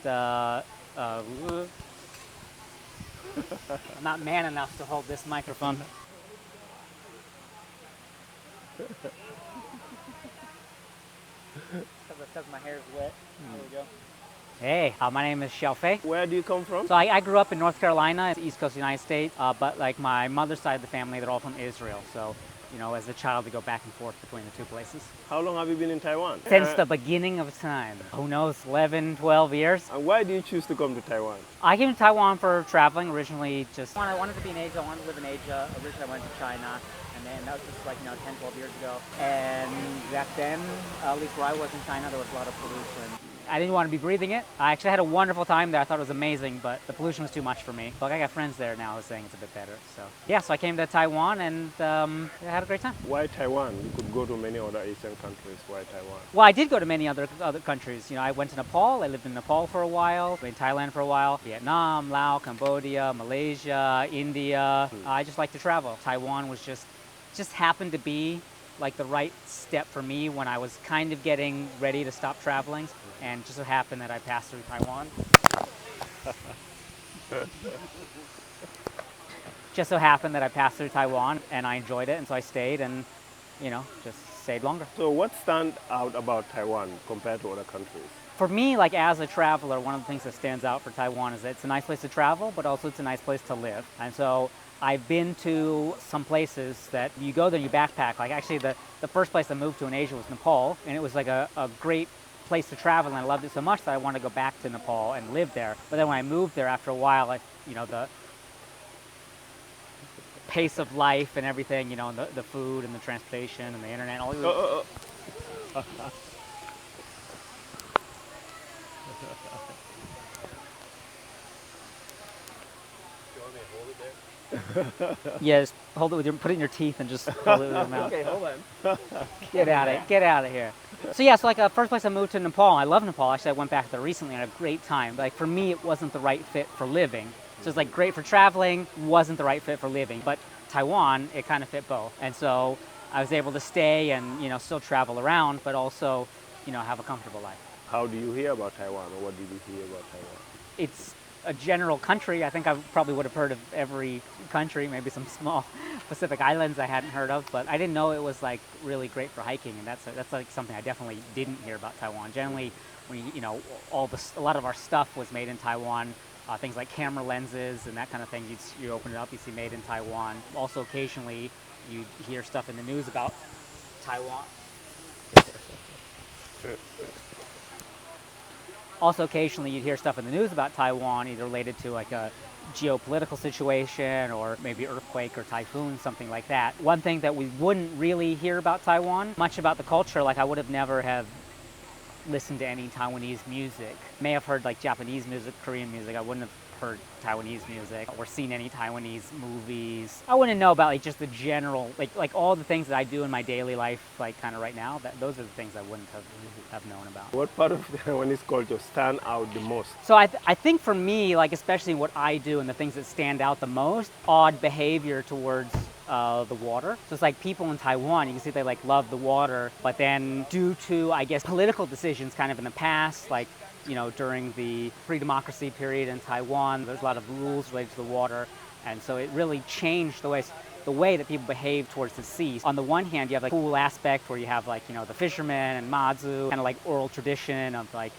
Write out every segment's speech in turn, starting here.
I'm not man enough to hold this microphone. Because my hair is wet. There we go. Hey, my name is Xiaofei. Where do you come from? So I grew up in North Carolina, East Coast of the United States, but like my mother's side of the family, they're all from Israel. So, you know, as a child, we go back and forth between the two places. How long have you been in Taiwan? Since the beginning of time. Who knows, 11, 12 years. And why do you choose to come to Taiwan? I came to Taiwan for traveling originally. I wanted to be in Asia, I wanted to live in Asia. Originally I went to China, and then that was just like, 10, 12 years ago. And back then, at least where I was in China, there was a lot of pollution. I didn't want to be breathing it. I actually had a wonderful time there. I thought it was amazing, but the pollution was too much for me. But I got friends there now saying it's a bit better. So yeah, so I came to Taiwan and I had a great time. Why Taiwan? You could go to many other Asian countries. Why Taiwan? Well, I did go to many other countries. I went to Nepal. I lived in Nepal for a while. In Thailand for a while. Vietnam, Laos, Cambodia, Malaysia, India. I just like to travel. Taiwan was just happened to be like the right step for me when I was kind of getting ready to stop traveling, and just so happened that I passed through Taiwan. Just so happened that I passed through Taiwan and I enjoyed it, and so I stayed and, just stayed longer. So what stands out about Taiwan compared to other countries? For me, like as a traveler, one of the things that stands out for Taiwan is that it's a nice place to travel, but also it's a nice place to live. And so I've been to some places that you go there and you backpack. Like actually the first place I moved to in Asia was Nepal, and it was like a great place to travel, and I loved it so much that I wanted to go back to Nepal and live there. But then when I moved there after a while, the pace of life and everything, and the food and the transportation and the internet, all Yes, hold it put it in your teeth and just hold it with your mouth. Okay, hold on. Get out of here. So yeah, so like first place I moved to Nepal. I love Nepal. Actually, I went back there recently and had a great time. But like for me, it wasn't the right fit for living. So it's like great for traveling, wasn't the right fit for living. But Taiwan, it kind of fit both. And so I was able to stay and still travel around, but also have a comfortable life. How do you hear about Taiwan, or what did you hear about Taiwan? It's a general country. I think I probably would have heard of every country, maybe some small Pacific islands I hadn't heard of, but I didn't know it was like really great for hiking, and that's like something I definitely didn't hear about Taiwan. Generally, when a lot of our stuff was made in Taiwan, things like camera lenses and that kind of thing. You open it up, you see made in Taiwan. Also, occasionally, you hear stuff in the news about Taiwan. Also, occasionally you'd hear stuff in the news about Taiwan, either related to like a geopolitical situation or maybe earthquake or typhoon, something like that. One thing that we wouldn't really hear about Taiwan, much about the culture, like I would have never have listened to any Taiwanese music. May have heard like Japanese music, Korean music. I wouldn't have heard Taiwanese music or seen any Taiwanese movies. I wouldn't know about like just the general, like all the things that I do in my daily life, like kind of right now, those are the things I wouldn't have known about. What part of Taiwanese culture stand out the most? So I think for me, like especially what I do and the things that stand out the most, odd behavior towards the water. So it's like people in Taiwan, you can see they like love the water, but then due to, I guess, political decisions kind of in the past, like during the pre-democracy period in Taiwan, there's a lot of rules related to the water, and so it really changed the way that people behave towards the sea. On the one hand, you have like cool aspect where you have like the fishermen and mazu, kind of like oral tradition of like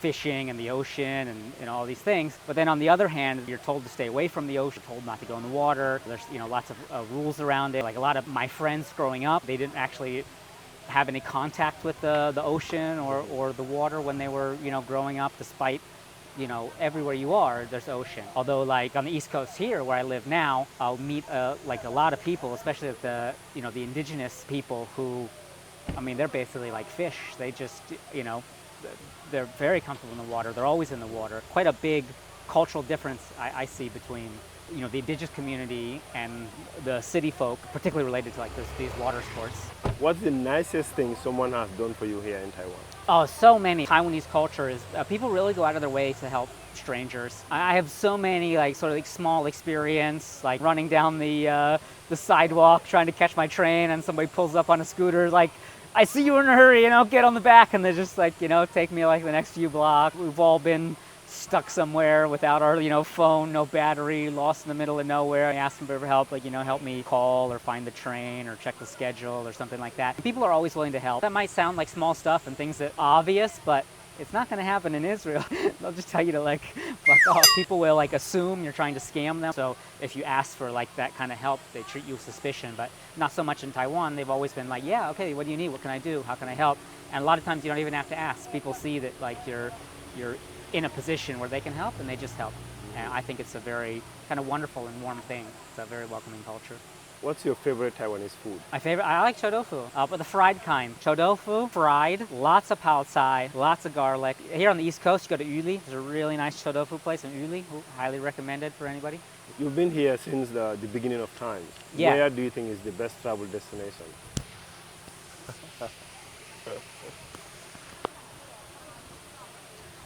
fishing and the ocean and all these things. But then on the other hand, you're told to stay away from the ocean, told not to go in the water. There's lots of rules around it. Like a lot of my friends growing up, they didn't actually have any contact with the ocean or the water when they were growing up, despite everywhere you are there's ocean. Although like on the East Coast here where I live now, I'll meet like a lot of people, especially the the indigenous people who, I mean, they're basically like fish. They just they're very comfortable in the water. They're always in the water. Quite a big cultural difference I see between the indigenous community and the city folk, particularly related to like these water sports. What's the nicest thing someone has done for you here in Taiwan? Oh, so many. Taiwanese culture is people really go out of their way to help strangers. I have so many like sort of like small experience, like running down the sidewalk trying to catch my train, and somebody pulls up on a scooter, like I see you in a hurry, get on the back, and they just like, take me like the next few blocks. We've all been stuck somewhere without our, phone, no battery, lost in the middle of nowhere. I asked them for help, like, help me call or find the train or check the schedule or something like that. People are always willing to help. That might sound like small stuff and things that are obvious, but it's not going to happen in Israel. They'll just tell you to like, fuck off. People will like assume you're trying to scam them. So if you ask for like that kind of help, they treat you with suspicion. But not so much in Taiwan. They've always been like, yeah, okay, what do you need? What can I do? How can I help? And a lot of times you don't even have to ask. People see that like you're in a position where they can help, and they just help. And I think it's a very kind of wonderful and warm thing. It's a very welcoming culture. What's your favorite Taiwanese food? My favorite, I like chodofu, but the fried kind. Chodofu, fried, lots of pao cai, lots of garlic. Here on the East Coast, you go to Yuli. There's a really nice chodofu place in Yuli. Highly recommended for anybody. You've been here since the beginning of time. Yeah. Where do you think is the best travel destination?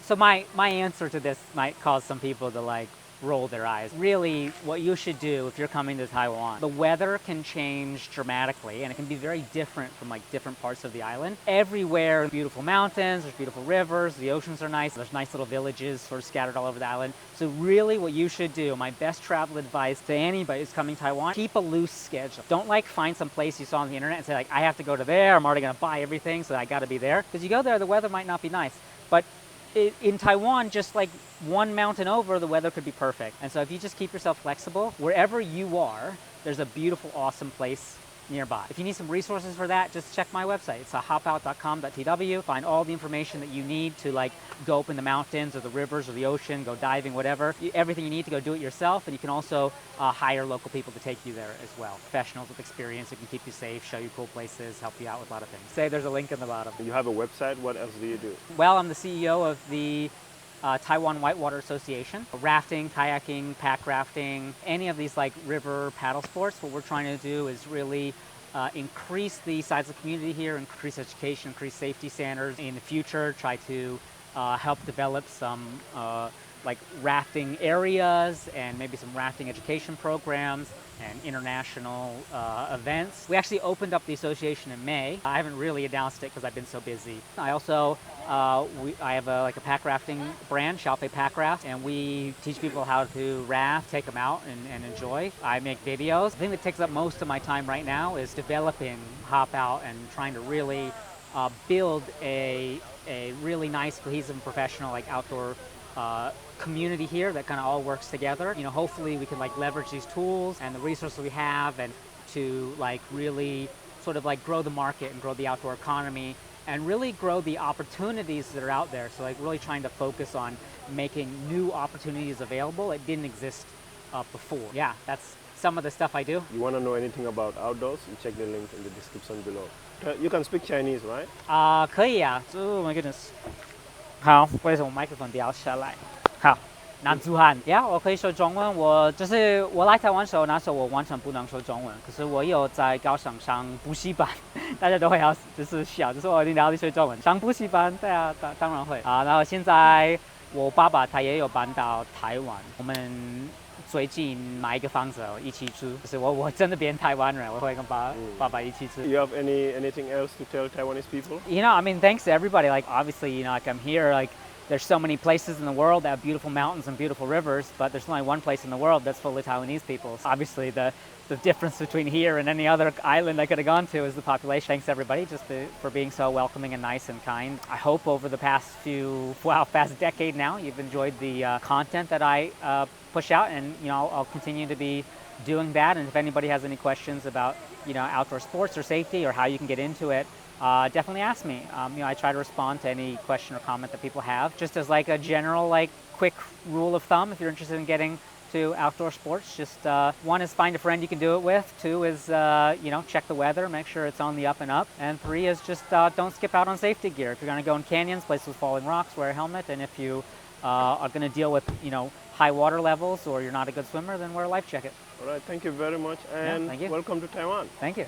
So my answer to this might cause some people to like roll their eyes. Really, what you should do if you're coming to Taiwan, the weather can change dramatically, and it can be very different from like different parts of the island. Everywhere, beautiful mountains, there's beautiful rivers, the oceans are nice, there's nice little villages sort of scattered all over the island. So really what you should do, my best travel advice to anybody who's coming to Taiwan, keep a loose schedule. Don't like find some place you saw on the internet and say like, I have to go to there, I'm already gonna buy everything, so I gotta be there. Because you go there, the weather might not be nice. But in Taiwan, just like one mountain over, the weather could be perfect. And so if you just keep yourself flexible, wherever you are, there's a beautiful, awesome place nearby. If you need some resources for that, just check my website. It's hopout.com.tw. Find all the information that you need to like go up in the mountains or the rivers or the ocean, go diving, whatever. Everything you need to go do it yourself. And you can also hire local people to take you there as well. Professionals with experience who can keep you safe, show you cool places, help you out with a lot of things. Say there's a link in the bottom. You have a website. What else do you do? Well, I'm the CEO of the Taiwan Whitewater Association. Rafting, kayaking, pack rafting, any of these like river paddle sports. What we're trying to do is really increase the size of the community here, increase education, increase safety standards. In the future, try to help develop some like rafting areas and maybe some rafting education programs and international events. We actually opened up the association in May. I haven't really announced it because I've been so busy. I also, I have a pack rafting brand, Xiaofei Pack Raft, and we teach people how to raft, take them out and enjoy. I make videos. The thing that takes up most of my time right now is developing Hop Out and trying to really build a really nice, cohesive, and professional like outdoor community here that kind of all works together. Hopefully we can like leverage these tools and the resources we have and to like really sort of like grow the market and grow the outdoor economy and really grow the opportunities that are out there. So like really trying to focus on making new opportunities available that didn't exist before. Yeah, that's some of the stuff I do. You want to know anything about outdoors? You check the link in the description below. You can speak Chinese, right? 可以啊。Oh my goodness. 好，为什么麦克风掉下来？好，男子汉呀，我可以说中文。我来台湾的时候，那时候我完全不能说中文，可是我有在高雄上补习班，大家都会要就是笑，就是我一定要学中文。上补习班，对啊，当然会啊。然后现在我爸爸他也有搬到台湾，我们最近买一个房子一起住，就是我真的变台湾人，我会跟爸爸一起住。You have anything else to tell Taiwanese people? I mean, thanks to everybody. Like, obviously, like I'm here, like there's so many places in the world that have beautiful mountains and beautiful rivers, but there's only one place in the world that's full of Taiwanese people. So obviously, the difference between here and any other island I could have gone to is the population. Thanks everybody just for being so welcoming and nice and kind. I hope over the past decade now, you've enjoyed the content that I push out, and I'll continue to be doing that. And if anybody has any questions about outdoor sports or safety or how you can get into it, definitely ask me. I try to respond to any question or comment that people have. Just as like a general like quick rule of thumb, if you're interested in getting to outdoor sports, just one is find a friend you can do it with. Two is check the weather, make sure it's on the up and up. And three is just don't skip out on safety gear. If you're going to go in canyons, places with falling rocks, wear a helmet. And if you are going to deal with high water levels or you're not a good swimmer, then wear a life jacket. All right, thank you very much, and thank you. Welcome to Taiwan. Thank you.